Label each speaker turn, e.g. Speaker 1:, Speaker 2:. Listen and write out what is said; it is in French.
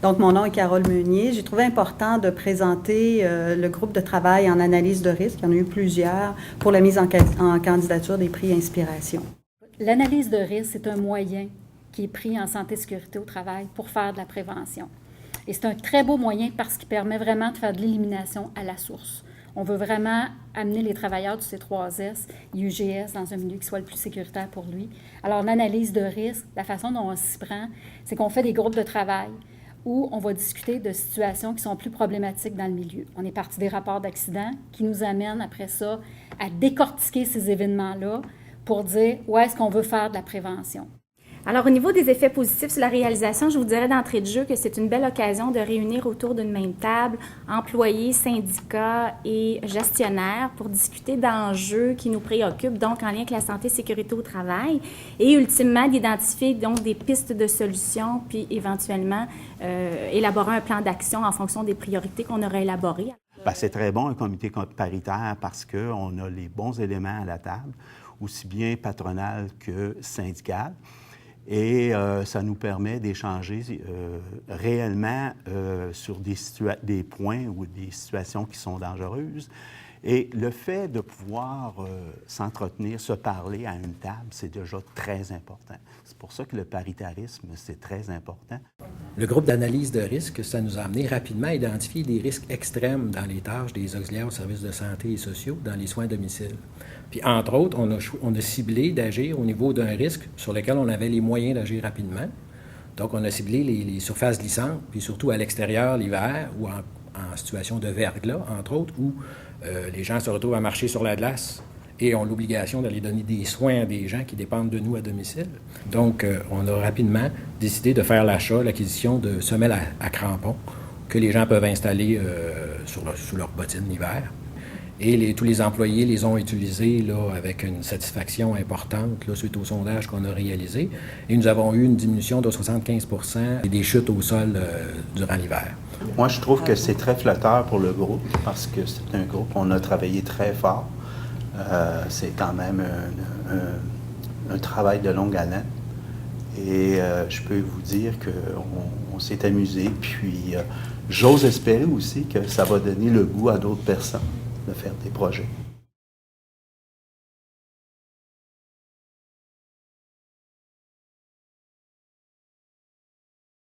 Speaker 1: Donc, mon nom est Carole Meunier. J'ai trouvé important de présenter le groupe de travail en analyse de risque. Il y en a eu plusieurs pour la mise en candidature des prix Inspiration.
Speaker 2: L'analyse de risque, c'est un moyen qui est pris en santé et sécurité au travail pour faire de la prévention. Et c'est un très beau moyen parce qu'il permet vraiment de faire de l'élimination à la source. On veut vraiment amener les travailleurs du C3S, UGS, dans un milieu qui soit le plus sécuritaire pour lui. Alors, l'analyse de risque, la façon dont on s'y prend, c'est qu'on fait des groupes de travail où on va discuter de situations qui sont plus problématiques dans le milieu. On est parti des rapports d'accidents qui nous amènent après ça à décortiquer ces événements-là pour dire où est-ce qu'on veut faire de la prévention.
Speaker 3: Alors, au niveau des effets positifs sur la réalisation, je vous dirais d'entrée de jeu que c'est une belle occasion de réunir autour d'une même table employés, syndicats et gestionnaires pour discuter d'enjeux qui nous préoccupent, donc en lien avec la santé et sécurité au travail, et ultimement d'identifier donc des pistes de solutions, puis éventuellement élaborer un plan d'action en fonction des priorités qu'on aura élaborées.
Speaker 4: Bien, c'est très bon, un comité paritaire, parce qu'on a les bons éléments à la table, aussi bien patronal que syndical. Et ça nous permet d'échanger réellement sur des points ou des situations qui sont dangereuses. Et le fait de pouvoir s'entretenir, se parler à une table, c'est déjà très important. C'est pour ça que le paritarisme, c'est très important.
Speaker 5: Le groupe d'analyse de risque, ça nous a amené rapidement à identifier des risques extrêmes dans les tâches des auxiliaires aux services de santé et sociaux dans les soins à domicile. Puis, entre autres, on a ciblé d'agir au niveau d'un risque sur lequel on avait les moyens d'agir rapidement. Donc, on a ciblé les surfaces glissantes, puis surtout à l'extérieur l'hiver ou en situation de verglas, entre autres, où les gens se retrouvent à marcher sur la glace et ont l'obligation d'aller donner des soins à des gens qui dépendent de nous à domicile. Donc, on a rapidement décidé de faire l'acquisition de semelles à crampons que les gens peuvent installer sous leur bottine l'hiver. Et tous les employés les ont utilisés là, avec une satisfaction importante là, suite au sondage qu'on a réalisé. Et nous avons eu une diminution de 75% des chutes au sol durant l'hiver.
Speaker 4: Moi, je trouve que c'est très flatteur pour le groupe parce que c'est un groupe où on a travaillé très fort. C'est quand même un travail de longue haleine. Et je peux vous dire qu'on s'est amusé. Puis j'ose espérer aussi que ça va donner le goût à d'autres personnes de faire des projets.